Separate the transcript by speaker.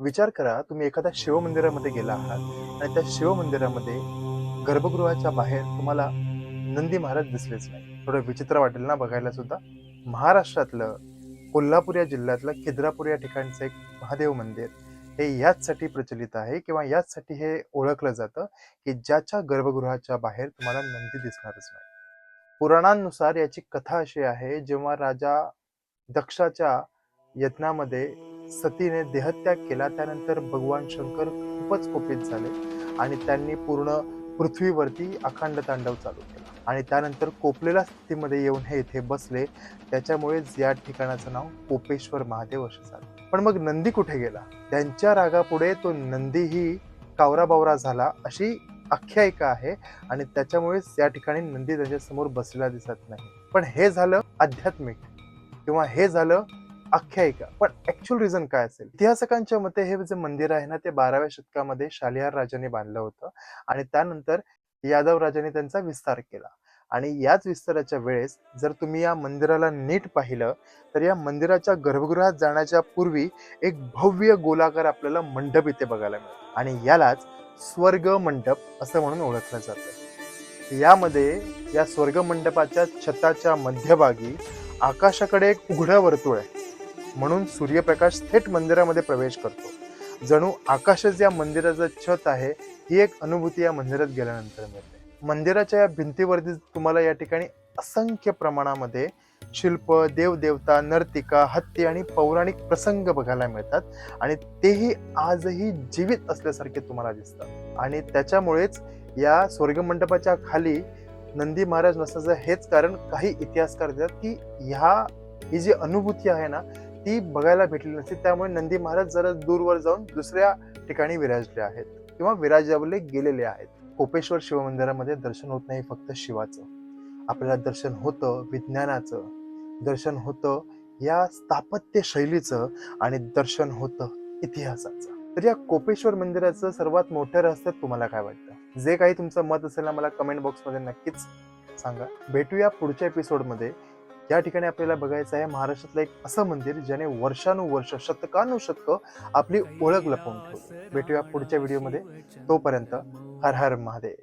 Speaker 1: विचार करा, तुम्ही एखाद्या शिवमंदिरामध्ये गेला आहात आणि त्या शिवमंदिरामध्ये गर्भगृहाच्या बाहेर तुम्हाला नंदी महाराज दिसलेच नाही. थोडं विचित्र वाटेल ना बघायला सुद्धा. महाराष्ट्रातलं कोल्हापूर या जिल्ह्यातलं खिद्रापूर या ठिकाणचं एक महादेव मंदिर हे याचसाठी प्रचलित आहे किंवा याचसाठी हे ओळखलं जातं की ज्याच्या गर्भगृहाच्या बाहेर तुम्हाला नंदी दिसणारच नाही. पुराणांनुसार याची कथा अशी आहे, जेव्हा राजा दक्षाच्या यज्ञामध्ये सतीने देहत्याग केला, त्यानंतर भगवान शंकर खूपच कोपित झाले आणि त्यांनी पूर्ण पृथ्वीवरती अखंड तांडव चालू केला आणि त्यानंतर कोपलेल्या स्थितीमध्ये येऊन हे इथे बसले. त्याच्यामुळेच या ठिकाणाचं नाव कोपेश्वर महादेव असं झालं. पण मग नंदी कुठे गेला? त्यांच्या रागापुढे तो नंदीही कावराबावरा झाला अशी आख्यायिका आहे आणि त्याच्यामुळेच या ठिकाणी नंदी त्याच्या समोर बसलेला दिसत नाही. पण हे झालं आध्यात्मिक किंवा हे झालं आख्यायिका. पण ऍक्च्युअल रिझन काय असेल? इतिहासकांच्या मते हे जे मंदिर आहे ना, ते 12व्या शतकामध्ये शालिहार राजाने बांधलं होतं आणि त्यानंतर यादव राजाने त्यांचा विस्तार केला. आणि याच विस्ताराच्या वेळेस जर तुम्ही या मंदिराला नीट पाहिलं तर या मंदिराच्या गर्भगृहात जाण्याच्या पूर्वी एक भव्य गोलाकार आपल्याला मंडप इथे बघायला मिळतो आणि यालाच स्वर्ग मंडप असं म्हणून ओळखलं जातं. यामध्ये या स्वर्ग मंडपाच्या छताच्या मध्यभागी आकाशाकडे एक उघडं वर्तुळ आहे, म्हणून सूर्यप्रकाश थेट मंदिरामध्ये प्रवेश करतो. जणू आकाशच या मंदिराचं छत आहे, ही एक अनुभूती या मंदिरात गेल्यानंतर मिळते. मंदिराच्या या भिंतीवरती तुम्हाला या ठिकाणी असंख्य प्रमाणामध्ये शिल्प, देवदेवता, नर्तिका, हत्ती आणि पौराणिक प्रसंग बघायला मिळतात आणि तेही आजही जीवित असल्यासारखे तुम्हाला दिसतात. आणि त्याच्यामुळेच या स्वर्ग मंडपाच्या खाली नंदी महाराज नसल्याचं हेच कारण काही इतिहासकार देतात की ही जी अनुभूती आहे ना, ती बघायला भेटली नसती. त्यामुळे नंदी महाराज जरा दूरवर जाऊन दुसऱ्या ठिकाणी विराजले आहेत किंवा विराजवले गेलेले आहेत. कोपेश्वर शिवमंदिरामध्ये दर्शन होत नाही फक्त शिवाचं, आपल्याला दर्शन होतं विज्ञानाचं, दर्शन होतं या स्थापत्य शैलीचं आणि दर्शन होतं इतिहासाचं. तर या कोपेश्वर मंदिराचं सर्वात मोठं रहस्य तुम्हाला काय वाटतं? जे काही तुमचं मत असेल ना, मला कमेंट बॉक्समध्ये नक्कीच सांगा. भेटूया पुढच्या एपिसोडमध्ये. या ठिकाणी आपल्याला बघायचं आहे महाराष्ट्रातलं एक असं मंदिर ज्याने वर्षानुवर्ष शतकानुशतकं आपली ओळख लपवून ठेवली. भेटूया पुढच्या व्हिडिओमध्ये. तोपर्यंत हर हर महादेव.